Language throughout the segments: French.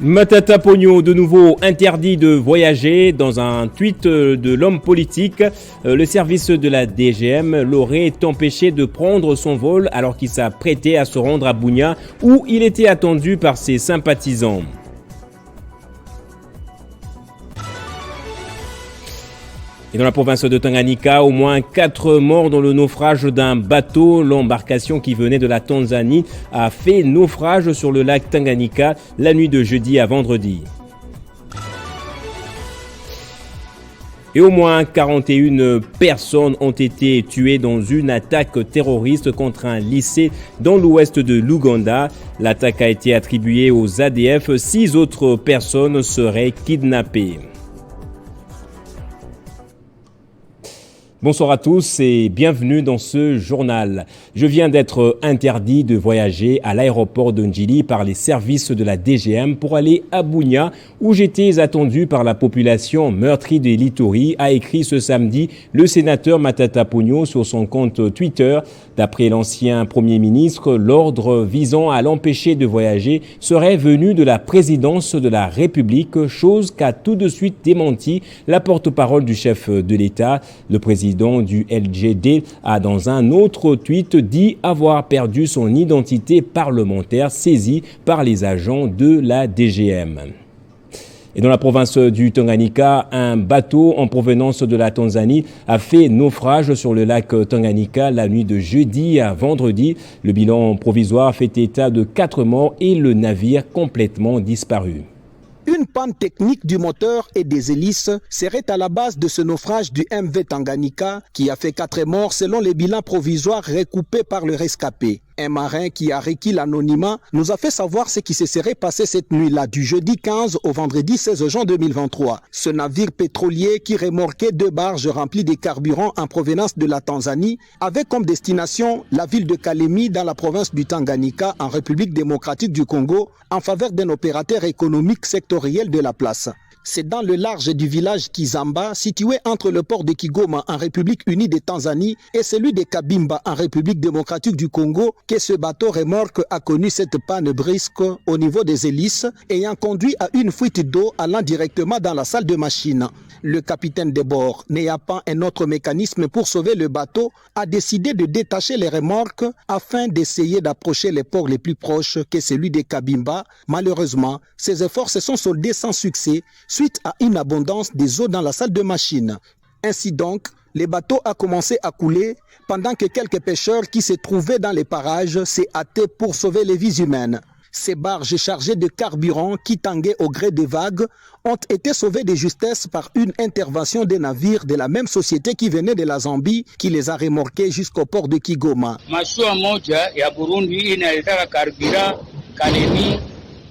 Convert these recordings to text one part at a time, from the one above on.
Matata Pogno, de nouveau interdit de voyager. Dans un tweet de l'homme politique, le service de la DGM l'aurait empêché de prendre son vol alors qu'il s'apprêtait à se rendre à Bunia où il était attendu par ses sympathisants. Et dans la province de Tanganyika, au moins 4 morts dans le naufrage d'un bateau. L'embarcation qui venait de la Tanzanie a fait naufrage sur le lac Tanganyika la nuit de jeudi à vendredi. Et au moins 41 personnes ont été tuées dans une attaque terroriste contre un lycée dans l'ouest de l'Ouganda. L'attaque a été attribuée aux ADF. 6 autres personnes seraient kidnappées. Bonsoir à tous et bienvenue dans ce journal. Je viens d'être interdit de voyager à l'aéroport de Njili par les services de la DGM pour aller à Bunia où j'étais attendu par la population meurtrie de l'Ituri, a écrit ce samedi le sénateur Matata Pogno sur son compte Twitter. D'après l'ancien Premier ministre, l'ordre visant à l'empêcher de voyager serait venu de la présidence de la République, chose qu'a tout de suite démenti la porte-parole du chef de l'État. Le président du LGD a dans un autre tweet dit avoir perdu son identité parlementaire saisie par les agents de la DGM. Et dans la province du Tanganyika, un bateau en provenance de la Tanzanie a fait naufrage sur le lac Tanganyika la nuit de jeudi à vendredi. Le bilan provisoire fait état de 4 morts et le navire complètement disparu. Une panne technique du moteur et des hélices serait à la base de ce naufrage du MV Tanganyika qui a fait 4 morts selon les bilans provisoires recoupés par le rescapé. Un marin qui a requis l'anonymat nous a fait savoir ce qui se serait passé cette nuit-là du jeudi 15 au vendredi 16 juin 2023. Ce navire pétrolier qui remorquait 2 barges remplies de carburant en provenance de la Tanzanie avait comme destination la ville de Kalemi dans la province du Tanganyika en République démocratique du Congo en faveur d'un opérateur économique sectoriel de la place. C'est dans le large du village Kizamba, situé entre le port de Kigoma en République unie de Tanzanie et celui de Kabimba en République démocratique du Congo, que ce bateau remorque a connu cette panne brusque au niveau des hélices, ayant conduit à une fuite d'eau allant directement dans la salle de machine. Le capitaine de bord, n'ayant pas un autre mécanisme pour sauver le bateau, a décidé de détacher les remorques afin d'essayer d'approcher les ports les plus proches que celui de Kabimba. Malheureusement, ces efforts se sont soldés sans succès suite à une abondance des eaux dans la salle de machine. Ainsi donc, le bateau a commencé à couler pendant que quelques pêcheurs qui se trouvaient dans les parages s'est hâté pour sauver les vies humaines. Ces barges chargées de carburant qui tanguaient au gré des vagues ont été sauvées de justesse par une intervention des navires de la même société qui venait de la Zambie qui les a remorqués jusqu'au port de Kigoma. Mashua moja ya Burundi inaletaka carburant Kalemi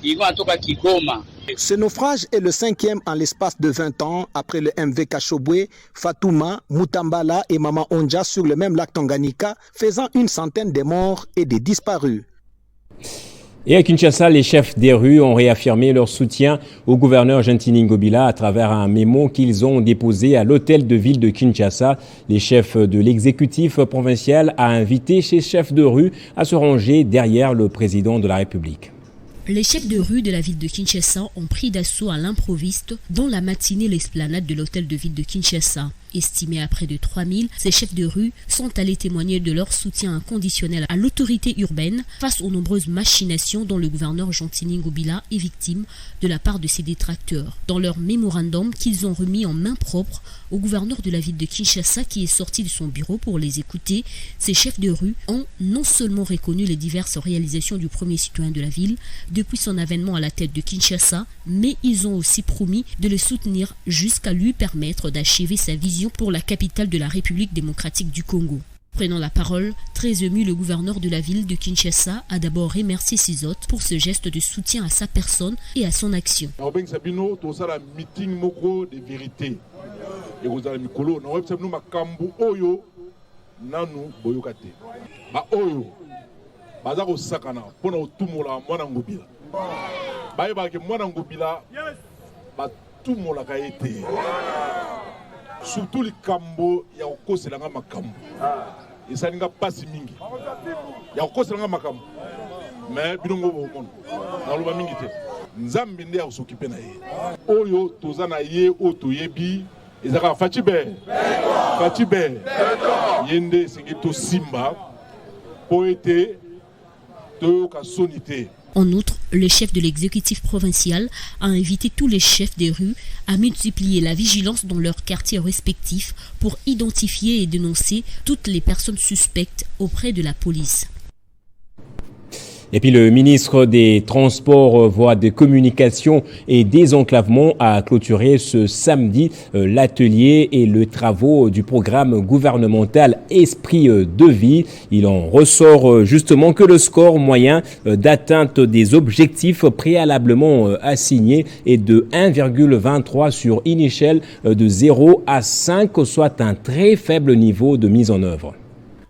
inatoka Kigoma. Ce naufrage est le 5e en l'espace de 20 ans après le MV Kashobwe, Fatouma, Mutambala et Mama Onja sur le même lac Tanganyika, faisant une centaine de morts et de disparus. Et à Kinshasa, les chefs des rues ont réaffirmé leur soutien au gouverneur Gentini Ngobila à travers un mémo qu'ils ont déposé à l'hôtel de ville de Kinshasa. Les chefs de l'exécutif provincial a invité ces chefs de rue à se ranger derrière le président de la République. Les chefs de rue de la ville de Kinshasa ont pris d'assaut à l'improviste dans la matinée l'esplanade de l'hôtel de ville de Kinshasa. Estimés à près de 3000, ces chefs de rue sont allés témoigner de leur soutien inconditionnel à l'autorité urbaine face aux nombreuses machinations dont le gouverneur Gentini Ngobila est victime de la part de ses détracteurs. Dans leur mémorandum qu'ils ont remis en main propre au gouverneur de la ville de Kinshasa qui est sorti de son bureau pour les écouter, ces chefs de rue ont non seulement reconnu les diverses réalisations du premier citoyen de la ville depuis son avènement à la tête de Kinshasa, mais ils ont aussi promis de le soutenir jusqu'à lui permettre d'achever sa vision pour la capitale de la République démocratique du Congo. Prenant la parole, très ému, le gouverneur de la ville de Kinshasa a d'abord remercié ses hôtes pour ce geste de soutien à sa personne et à son action. Surtout les cambo ya okoselanga makambo esalinga pasi mingi ya okoselanga makambo mais bilongo bomon na loba mingi te nzambe nde akosokipe na ye oyo toza na ye oyo toyebi ezalaka Fachibe ye nde esengi tosimba po ete toyoka soni te. En outre, le chef de l'exécutif provincial a invité tous les chefs des rues à multiplier la vigilance dans leurs quartiers respectifs pour identifier et dénoncer toutes les personnes suspectes auprès de la police. Et puis le ministre des Transports, Voies de Communication et Désenclavement a clôturé ce samedi l'atelier et les travaux du programme gouvernemental Esprit de vie. Il en ressort justement que le score moyen d'atteinte des objectifs préalablement assignés est de 1,23 sur une échelle de 0 à 5, soit un très faible niveau de mise en œuvre.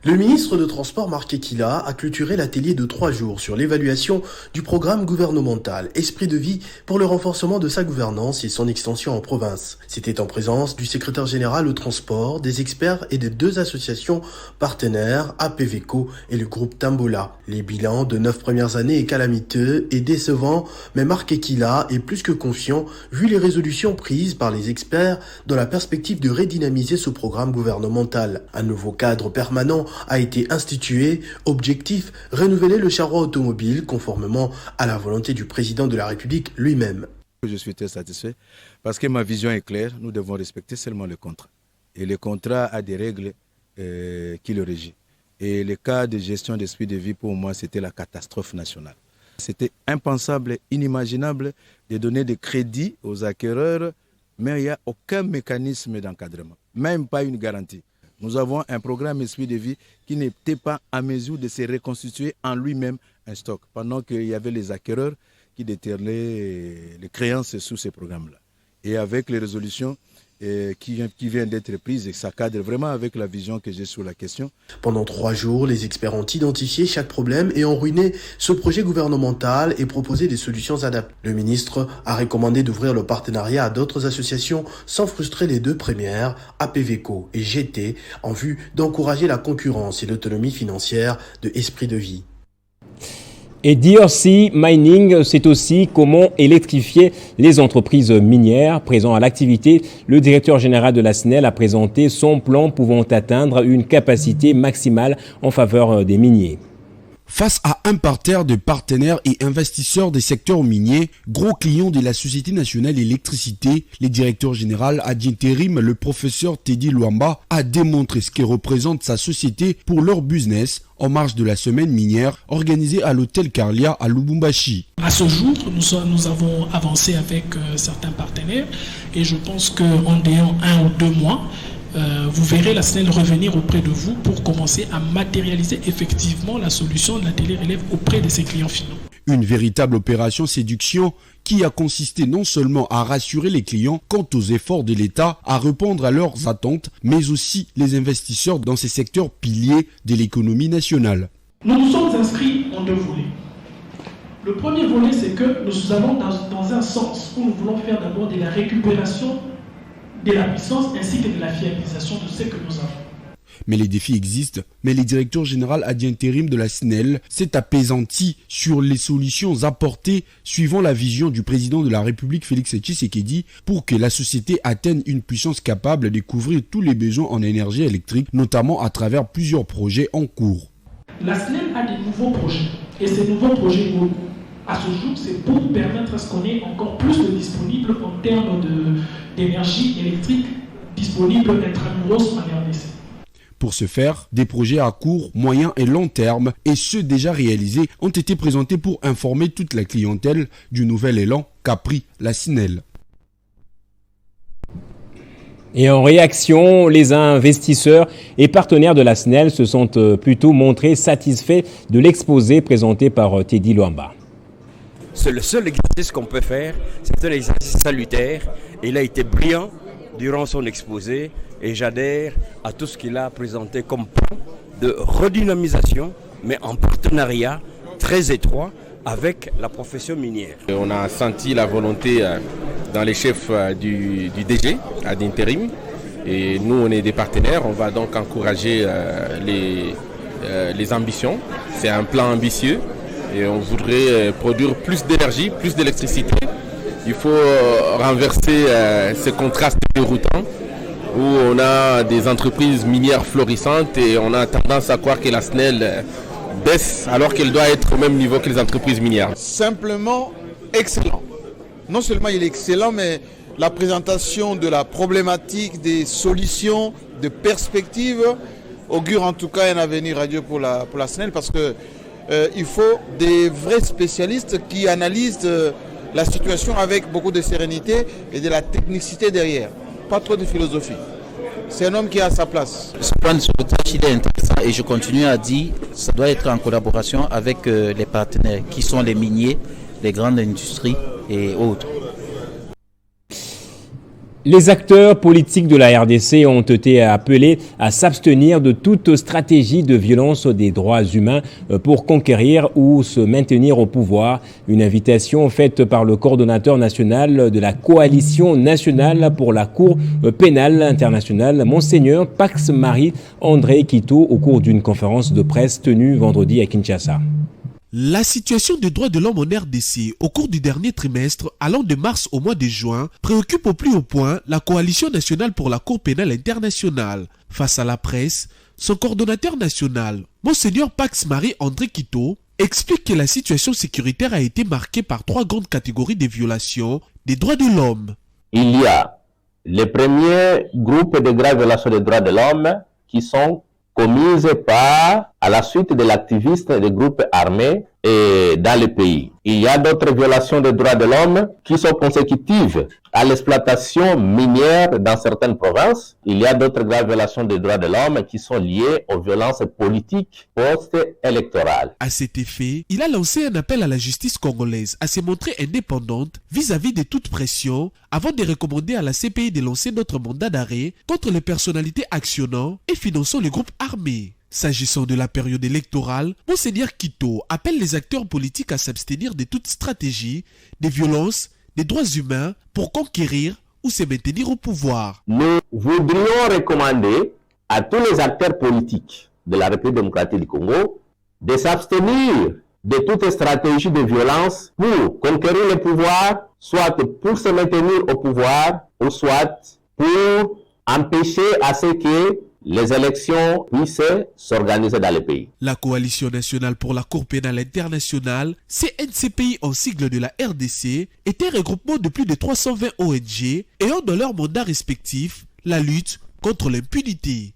Le ministre de Transport Marc Ekila a clôturé l'atelier de 3 jours sur l'évaluation du programme gouvernemental Esprit de vie pour le renforcement de sa gouvernance et son extension en province. C'était en présence du secrétaire général au transport, des experts et des 2 associations partenaires, APVECO et le groupe Tambola. Les bilans de 9 premières années est calamiteux et décevant, mais Marc Ekila est plus que confiant vu les résolutions prises par les experts dans la perspective de redynamiser ce programme gouvernemental. Un nouveau cadre permanent a été institué, objectif, renouveler le charroi automobile conformément à la volonté du président de la République lui-même. Je suis très satisfait parce que ma vision est claire, nous devons respecter seulement le contrat. Et le contrat a des règles qui le régissent. Et le cas de gestion d'esprit de vie, pour moi, c'était la catastrophe nationale. C'était impensable, inimaginable de donner des crédits aux acquéreurs, mais il n'y a aucun mécanisme d'encadrement, même pas une garantie. Nous avons un programme Esprit de vie qui n'était pas à mesure de se reconstituer en lui-même un stock, pendant qu'il y avait les acquéreurs qui détenaient les créances sous ces programmes-là. Et avec les résolutions qui viennent d'être prises, et ça cadre vraiment avec la vision que j'ai sur la question. Pendant 3 jours, les experts ont identifié chaque problème et ont ruiné ce projet gouvernemental et proposé des solutions adaptées. Le ministre a recommandé d'ouvrir le partenariat à d'autres associations sans frustrer les 2 premières, APVECO et GT, en vue d'encourager la concurrence et l'autonomie financière de Esprit de vie. Et DRC Mining, c'est aussi comment électrifier les entreprises minières. Présent à l'activité, le directeur général de la SNEL a présenté son plan pouvant atteindre une capacité maximale en faveur des miniers. Face à un parterre de partenaires et investisseurs des secteurs miniers, gros clients de la Société nationale d'électricité, le directeur général d'intérim, le professeur Teddy Luamba, a démontré ce que représente sa société pour leur business en marge de la semaine minière organisée à l'hôtel Carlia à Lubumbashi. À ce jour, nous avons avancé avec certains partenaires et je pense qu'en ayant 1 ou 2 mois, vous verrez la SNEL revenir auprès de vous pour commencer à matérialiser effectivement la solution de la télé-relève auprès de ses clients finaux. Une véritable opération séduction qui a consisté non seulement à rassurer les clients quant aux efforts de l'État à répondre à leurs attentes, mais aussi les investisseurs dans ces secteurs piliers de l'économie nationale. Nous nous sommes inscrits en 2 volets. Le premier volet, c'est que nous allons dans un sens où nous voulons faire d'abord de la récupération de la puissance ainsi que de la fiabilisation de ce que nous avons. Mais les défis existent, mais le directeur général d'intérim de la SNEL s'est apaisanti sur les solutions apportées suivant la vision du président de la République Félix Tshisekedi pour que la société atteigne une puissance capable de couvrir tous les besoins en énergie électrique, notamment à travers plusieurs projets en cours. La SNEL a des nouveaux projets et ces nouveaux projets, à ce jour, c'est pour permettre à ce qu'on ait encore plus de disponibles en termes d'énergie électrique disponible intramuros en RDC. Pour ce faire, des projets à court, moyen et long terme et ceux déjà réalisés ont été présentés pour informer toute la clientèle du nouvel élan qu'a pris la SNEL. Et en réaction, les investisseurs et partenaires de la SNEL se sont plutôt montrés satisfaits de l'exposé présenté par Teddy Luamba. C'est le seul exercice qu'on peut faire, c'est un exercice salutaire. Il a été brillant durant son exposé et j'adhère à tout ce qu'il a présenté comme plan de redynamisation, mais en partenariat très étroit avec la profession minière. On a senti la volonté dans les chefs du DG, d'intérim, et nous on est des partenaires, on va donc encourager les ambitions. C'est un plan ambitieux et on voudrait produire plus d'énergie, plus d'électricité. Il faut renverser ces contrastes déroutants où on a des entreprises minières florissantes et on a tendance à croire que la SNEL baisse alors qu'elle doit être au même niveau que les entreprises minières. Simplement excellent. Non seulement il est excellent, mais la présentation de la problématique, des solutions, de perspectives augure en tout cas un avenir radieux pour la SNEL parce que il faut des vrais spécialistes qui analysent la situation avec beaucoup de sérénité et de la technicité derrière. Pas trop de philosophie. C'est un homme qui a sa place. Ce plan de sauvetage, il est intéressant et je continue à dire que ça doit être en collaboration avec les partenaires qui sont les miniers, les grandes industries et autres. Les acteurs politiques de la RDC ont été appelés à s'abstenir de toute stratégie de violence des droits humains pour conquérir ou se maintenir au pouvoir. Une invitation faite par le coordonnateur national de la Coalition nationale pour la Cour pénale internationale, Monseigneur Pax Marie-André Quito, au cours d'une conférence de presse tenue vendredi à Kinshasa. La situation des droits de l'homme en RDC au cours du dernier trimestre, allant de mars au mois de juin, préoccupe au plus haut point la Coalition nationale pour la Cour pénale internationale. Face à la presse, son coordonnateur national, Monseigneur Pax Marie-André Quito, explique que la situation sécuritaire a été marquée par 3 grandes catégories de violations des droits de l'homme. Il y a les premiers groupes de graves violations des droits de l'homme qui sont commises à la suite de l'activiste des groupes armés dans le pays. Il y a d'autres violations des droits de l'homme qui sont consécutives à l'exploitation minière dans certaines provinces. Il y a d'autres graves violations des droits de l'homme qui sont liées aux violences politiques post-électorales. À cet effet, il a lancé un appel à la justice congolaise à se montrer indépendante vis-à-vis de toute pression avant de recommander à la CPI de lancer notre mandat d'arrêt contre les personnalités actionnant et finançant les groupes armés. S'agissant de la période électorale, Monseigneur Quito appelle les acteurs politiques à s'abstenir de toute stratégie de violence des droits humains pour conquérir ou se maintenir au pouvoir. Nous voudrions recommander à tous les acteurs politiques de la République démocratique du Congo de s'abstenir de toute stratégie de violence pour conquérir le pouvoir, soit pour se maintenir au pouvoir, ou soit pour empêcher à ce que les élections puissent s'organiser dans le pays. La Coalition nationale pour la Cour pénale internationale, CNCPI en sigle de la RDC, est un regroupement de plus de 320 ONG ayant dans leur mandat respectif la lutte contre l'impunité.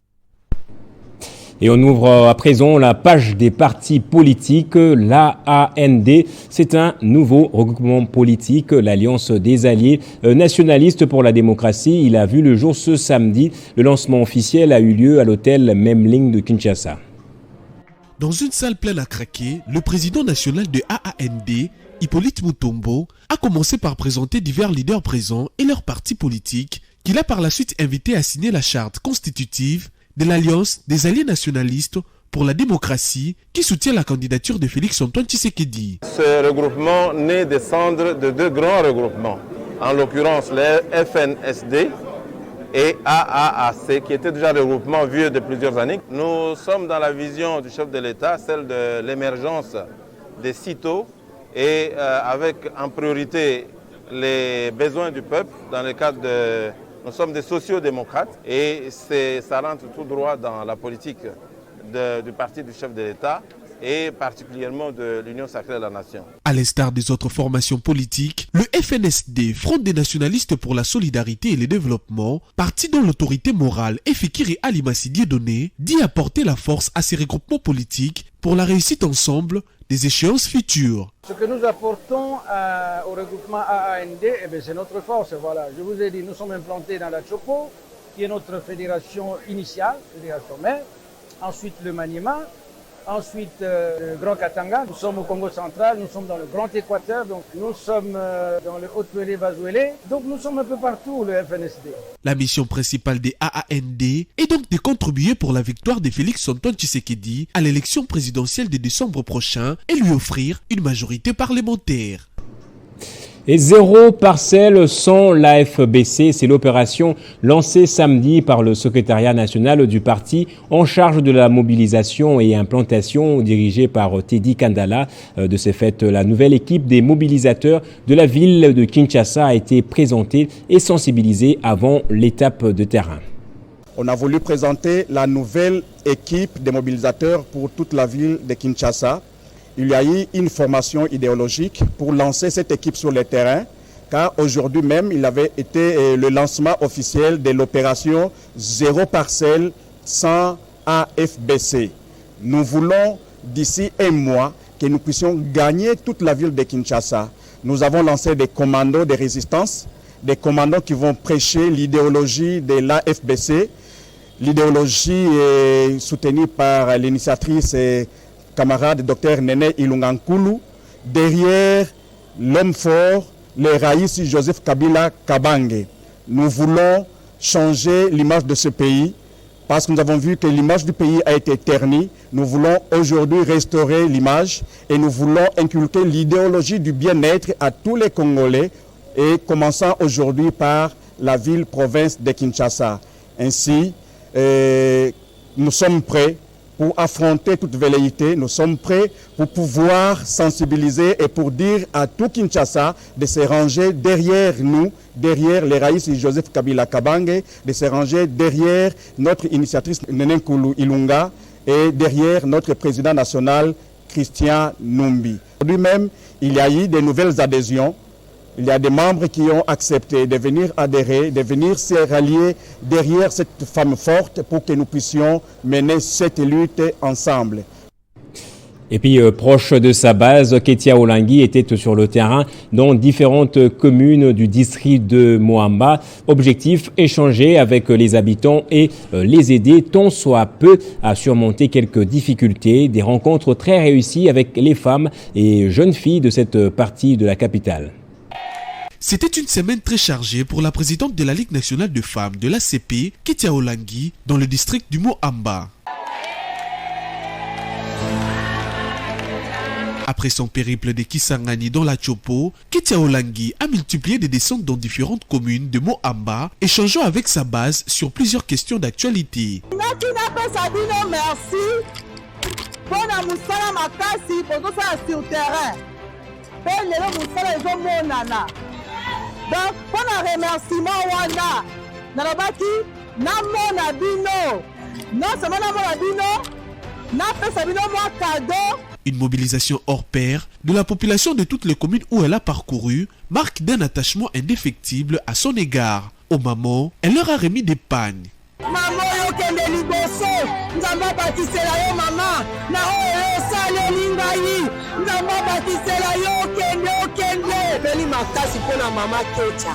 Et on ouvre à présent la page des partis politiques. L'AAND, c'est un nouveau regroupement politique, l'Alliance des alliés nationalistes pour la démocratie. Il a vu le jour ce samedi. Le lancement officiel a eu lieu à l'hôtel Memling de Kinshasa. Dans une salle pleine à craquer, le président national de AAND, Hippolyte Mutombo, a commencé par présenter divers leaders présents et leurs partis politiques qu'il a par la suite invité à signer la charte constitutive de l'Alliance des alliés nationalistes pour la démocratie qui soutient la candidature de Félix-Antoine Tshisekedi. Ce regroupement naît des cendres de 2 grands regroupements, en l'occurrence le FNSD et AAAC, qui étaient déjà des regroupements vieux de plusieurs années. Nous sommes dans la vision du chef de l'État, celle de l'émergence des CITO et avec en priorité les besoins du peuple dans le cadre de... Nous sommes des sociaux-démocrates et ça rentre tout droit dans la politique du parti du chef de l'État et particulièrement de l'Union sacrée de la nation. À l'instar des autres formations politiques, le FNSD, Front des nationalistes pour la solidarité et le développement, parti dont l'autorité morale est Fikiri Ali Massi Dieudonné, dit apporter la force à ces regroupements politiques pour la réussite ensemble des échéances futures. Ce que nous apportons au regroupement AAND, c'est notre force. Voilà. Je vous ai dit, nous sommes implantés dans la Chopo, qui est notre fédération initiale, fédération mère. Ensuite le Maniema, ensuite le Grand Katanga. Nous sommes au Congo central, nous sommes dans le Grand Équateur, donc nous sommes dans le Haut-Pelé-Vazuélé. Donc nous sommes un peu partout, le FNSD. La mission principale des AAND est donc de contribuer pour la victoire de Félix-Antoine Tshisekedi à l'élection présidentielle de décembre prochain et lui offrir une majorité parlementaire. Et 0 parcelle sans l'AFBC, c'est l'opération lancée samedi par le secrétariat national du parti en charge de la mobilisation et implantation dirigé par Teddy Kandala. De ce fait, la nouvelle équipe des mobilisateurs de la ville de Kinshasa a été présentée et sensibilisée avant l'étape de terrain. On a voulu présenter la nouvelle équipe des mobilisateurs pour toute la ville de Kinshasa. Il y a eu une formation idéologique pour lancer cette équipe sur le terrain, car aujourd'hui même, il avait été le lancement officiel de l'opération 0 parcelle sans AFBC. Nous voulons, d'ici un mois, que nous puissions gagner toute la ville de Kinshasa. Nous avons lancé des commandos de résistance, des commandos qui vont prêcher l'idéologie de l'AFBC. L'idéologie est soutenue par l'initiatrice camarade Dr Nene Ilunga-Nkulu, derrière l'homme fort, le Raïs Joseph Kabila Kabange. Nous voulons changer l'image de ce pays parce que nous avons vu que l'image du pays a été ternie. Nous voulons aujourd'hui restaurer l'image et nous voulons inculquer l'idéologie du bien-être à tous les Congolais et commençant aujourd'hui par la ville-province de Kinshasa. Ainsi, nous sommes prêts pour affronter toute velléité, nous sommes prêts pour pouvoir sensibiliser et pour dire à tout Kinshasa de se ranger derrière nous, derrière les Raïs et Joseph Kabila Kabange, de se ranger derrière notre initiatrice Nene Nkulu Ilunga et derrière notre président national Christian Numbi. Aujourd'hui même, il y a eu de nouvelles adhésions. Il y a des membres qui ont accepté de venir adhérer, de venir se rallier derrière cette femme forte pour que nous puissions mener cette lutte ensemble. Et puis, proche de sa base, Ketia Olangi était sur le terrain dans différentes communes du district de Moamba. Objectif, échanger avec les habitants et les aider tant soit peu à surmonter quelques difficultés. Des rencontres très réussies avec les femmes et jeunes filles de cette partie de la capitale. C'était une semaine très chargée pour la présidente de la Ligue nationale de femmes de l'ACP, Ketia Olangi, dans le district du Moamba. Après son périple de Kisangani dans la Chopo, Ketia Olangi a multiplié des descentes dans différentes communes de Moamba, échangeant avec sa base sur plusieurs questions d'actualité. Donc, pour un remerciement, Wanda, Nalabaki, Namona Bino, non seulement Namona Bino, Napé Sabino, moi, cadeau. Une mobilisation hors pair de la population de toutes les communes où elle a parcouru marque d'un attachement indéfectible à son égard. Aux mamans, elle leur a remis des pagnes. Maman, yo kende liboso, nzamba batisela yo mama, na oyo sale lingai, nzamba batisela yo kende, beli makasi pona mama Ketia.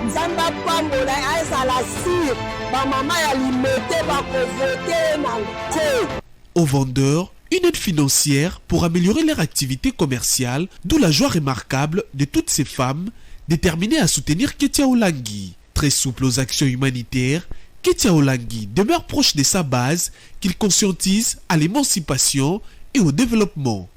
Nzamba pambola aizala sir, ba mama ya limete ba kovote na te. Aux vendeurs, une aide financière pour améliorer leur activité commerciale, d'où la joie remarquable de toutes ces femmes déterminées à soutenir Ketia Olangi. Très souple aux actions humanitaires, Ketia Olangi demeure proche de sa base qu'il conscientise à l'émancipation et au développement.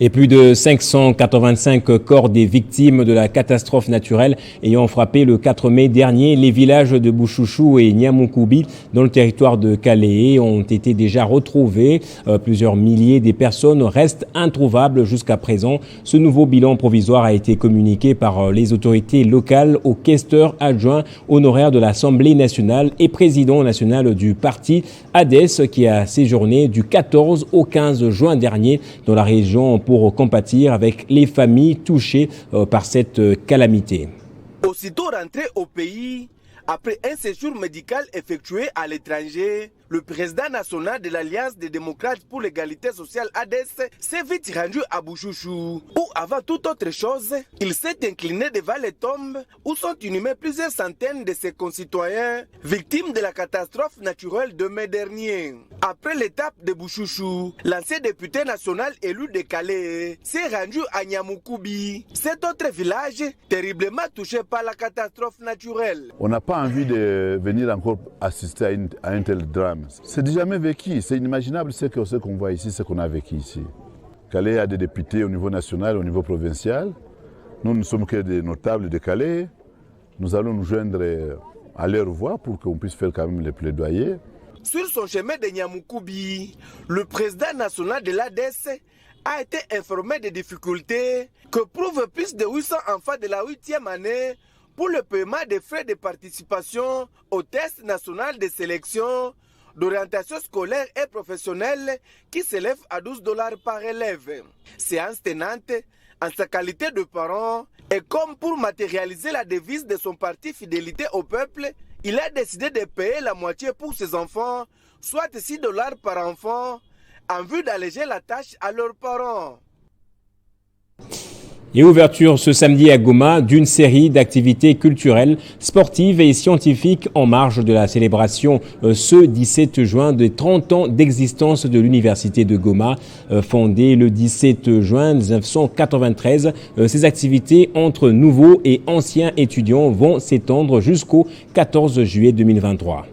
Et plus de 585 corps des victimes de la catastrophe naturelle ayant frappé le 4 mai dernier les villages de Bouchouchou et Niamoukubi dans le territoire de Calais ont été déjà retrouvés. Plusieurs milliers de personnes restent introuvables jusqu'à présent. Ce nouveau bilan provisoire a été communiqué par les autorités locales au questeur adjoint honoraire de l'Assemblée nationale et président national du parti ADES qui a séjourné du 14 au 15 juin dernier dans la région pour compatir avec les familles touchées par cette calamité. Aussitôt rentré au pays, après un séjour médical effectué à l'étranger, le président national de l'Alliance des démocrates pour l'égalité sociale ADES s'est vite rendu à Bouchouchou, où avant toute autre chose, il s'est incliné devant les tombes où sont inhumés plusieurs centaines de ses concitoyens victimes de la catastrophe naturelle de mai dernier. Après l'étape de Bouchouchou, l'ancien député national élu de Calais s'est rendu à Niamoukubi, cet autre village terriblement touché par la catastrophe naturelle. On n'a pas envie de venir encore assister à un tel drame. C'est jamais vécu, c'est inimaginable ce qu'on voit ici, ce qu'on a vécu ici. Calais a des députés au niveau national, au niveau provincial. Nous ne sommes que des notables de Calais. Nous allons nous joindre à leur voix pour qu'on puisse faire quand même les plaidoyers. Sur son chemin de Nyamukoubi, le président national de l'ADES a été informé des difficultés que prouvent plus de 800 enfants de la 8e année pour le paiement des frais de participation au test national de sélection d'orientation scolaire et professionnelle qui s'élève à $12 par élève. Séance tenante, en sa qualité de parent et comme pour matérialiser la devise de son parti Fidélité au peuple, il a décidé de payer la moitié pour ses enfants, soit $6 par enfant, en vue d'alléger la tâche à leurs parents. Et ouverture ce samedi à Goma d'une série d'activités culturelles, sportives et scientifiques en marge de la célébration ce 17 juin des 30 ans d'existence de l'Université de Goma. Fondée le 17 juin 1993, ces activités entre nouveaux et anciens étudiants vont s'étendre jusqu'au 14 juillet 2023.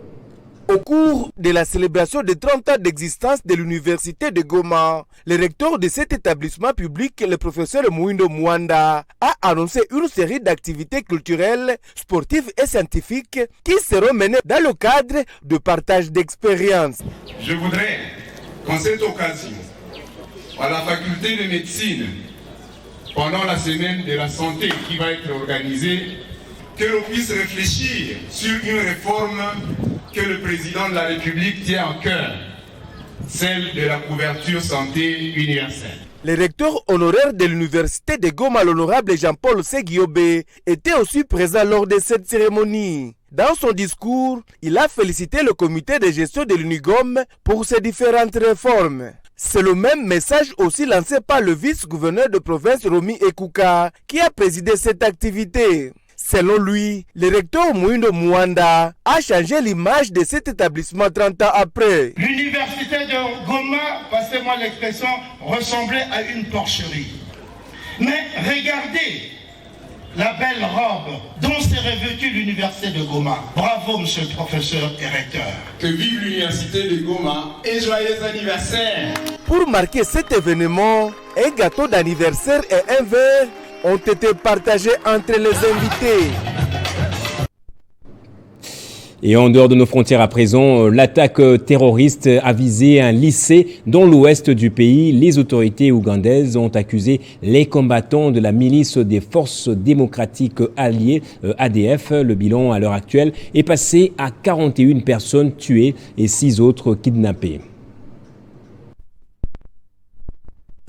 Au cours de la célébration des 30 ans d'existence de l'Université de Goma, le recteur de cet établissement public, le professeur Mouindo Mwanda, a annoncé une série d'activités culturelles, sportives et scientifiques qui seront menées dans le cadre de partage d'expériences. Je voudrais qu'en cette occasion, à la faculté de médecine, pendant la semaine de la santé qui va être organisée, que l'on puisse réfléchir sur une réforme que le président de la République tient à cœur, celle de la couverture santé universelle. Le recteur honoraire de l'Université de Goma, l'honorable Jean-Paul Seguiobé, était aussi présent lors de cette cérémonie. Dans son discours, il a félicité le comité de gestion de l'Unigom pour ses différentes réformes. C'est le même message aussi lancé par le vice-gouverneur de province Romy Ekouka, qui a présidé cette activité. Selon lui, le recteur Mouindo Mwanda a changé l'image de cet établissement 30 ans après. L'université de Goma, passez-moi l'expression, ressemblait à une porcherie. Mais regardez la belle robe dont s'est revêtue l'université de Goma. Bravo, monsieur le professeur et recteur. Que vive l'université de Goma et joyeux anniversaire. Pour marquer cet événement, un gâteau d'anniversaire et un verre ont été partagés entre les invités. Et en dehors de nos frontières à présent, l'attaque terroriste a visé un lycée dans l'ouest du pays. Les autorités ougandaises ont accusé les combattants de la milice des forces démocratiques alliées, ADF. Le bilan à l'heure actuelle est passé à 41 personnes tuées et 6 autres kidnappées.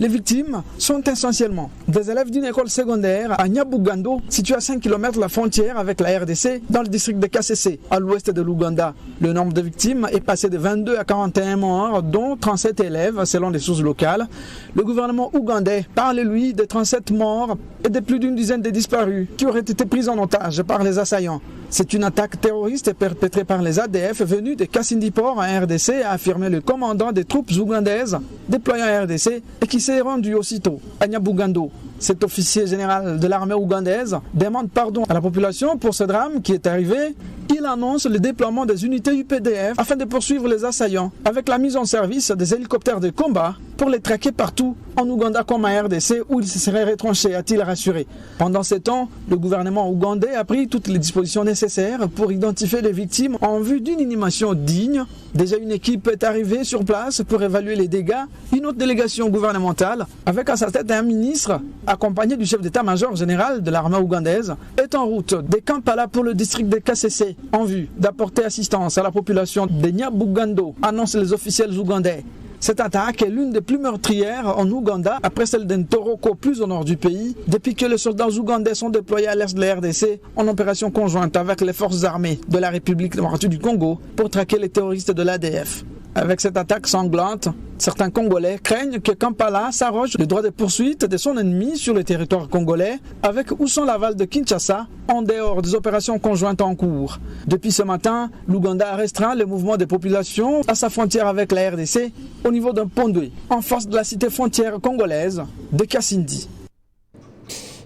Les victimes sont essentiellement des élèves d'une école secondaire à Nyabugando, située à 5 km de la frontière avec la RDC, dans le district de Kasese, à l'ouest de l'Ouganda. Le nombre de victimes est passé de 22 à 41 morts, dont 37 élèves, selon les sources locales. Le gouvernement ougandais parle, lui, de 37 morts et de plus d'une dizaine de disparus qui auraient été pris en otage par les assaillants. C'est une attaque terroriste perpétrée par les ADF venus de Kasindipor en RDC, a affirmé le commandant des troupes ougandaises déployées en RDC et qui s'est rendu aussitôt à Nyabugando. Cet officier général de l'armée ougandaise demande pardon à la population pour ce drame qui est arrivé. Il annonce le déploiement des unités UPDF afin de poursuivre les assaillants avec la mise en service des hélicoptères de combat pour les traquer partout en Ouganda comme en RDC où ils se seraient retranchés, a-t-il rassuré. Pendant ce temps, le gouvernement ougandais a pris toutes les dispositions nécessaires pour identifier les victimes en vue d'une inhumation digne. Déjà une équipe est arrivée sur place pour évaluer les dégâts. Une autre délégation gouvernementale, avec à sa tête un ministre, accompagné du chef d'état-major général de l'armée ougandaise, est en route de Kampala pour le district de Kasese en vue d'apporter assistance à la population de Nyabugando, annoncent les officiels ougandais. Cette attaque est l'une des plus meurtrières en Ouganda après celle d'Ntoroko plus au nord du pays, depuis que les soldats ougandais sont déployés à l'est de la RDC en opération conjointe avec les forces armées de la République démocratique du Congo pour traquer les terroristes de l'ADF. Avec cette attaque sanglante, certains Congolais craignent que Kampala s'arroge le droit de poursuite de son ennemi sur le territoire congolais, avec ou sans l'aval de Kinshasa, en dehors des opérations conjointes en cours. Depuis ce matin, l'Ouganda a restreint le mouvement des populations à sa frontière avec la RDC au niveau d'un pont d'eau, en face de la cité frontière congolaise de Kasindi.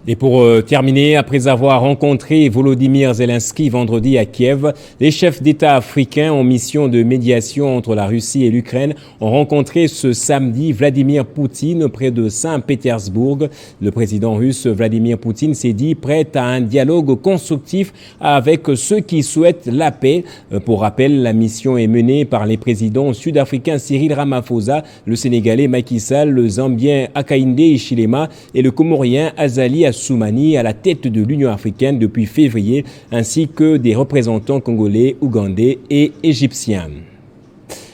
Et pour terminer, après avoir rencontré Volodymyr Zelensky vendredi à Kiev, les chefs d'État africains en mission de médiation entre la Russie et l'Ukraine ont rencontré ce samedi Vladimir Poutine près de Saint-Pétersbourg. Le président russe Vladimir Poutine s'est dit prêt à un dialogue constructif avec ceux qui souhaitent la paix. Pour rappel, la mission est menée par les présidents sud-africains Cyril Ramaphosa, le Sénégalais Macky Sall, le Zambien Hakainde Hichilema et le Comorien Azali Assoumani à la tête de l'Union africaine depuis février, ainsi que des représentants congolais, ougandais et égyptiens.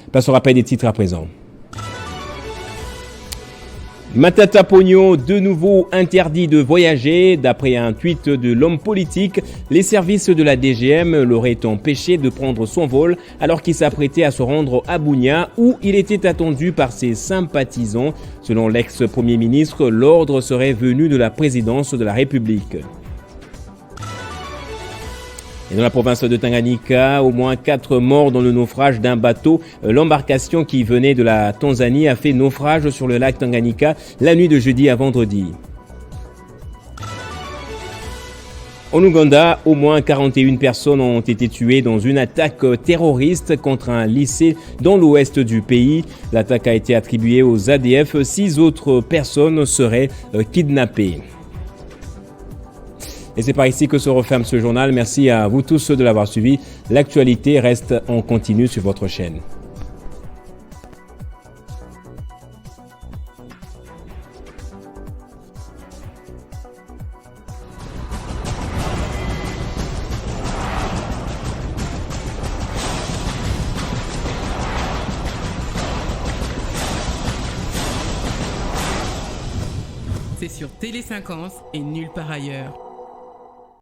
Passons au rappel des titres à présent. Matata Pogno, de nouveau interdit de voyager. D'après un tweet de l'homme politique, les services de la DGM l'auraient empêché de prendre son vol alors qu'il s'apprêtait à se rendre à Bunia où il était attendu par ses sympathisants. Selon l'ex-premier ministre, l'ordre serait venu de la présidence de la République. Et dans la province de Tanganyika, au moins 4 morts dans le naufrage d'un bateau. L'embarcation qui venait de la Tanzanie a fait naufrage sur le lac Tanganyika la nuit de jeudi à vendredi. En Ouganda, au moins 41 personnes ont été tuées dans une attaque terroriste contre un lycée dans l'ouest du pays. L'attaque a été attribuée aux ADF. 6 autres personnes seraient kidnappées. Et c'est par ici que se referme ce journal. Merci à vous tous de l'avoir suivi. L'actualité reste en continu sur votre chaîne. C'est sur Télé 50 et nulle part ailleurs.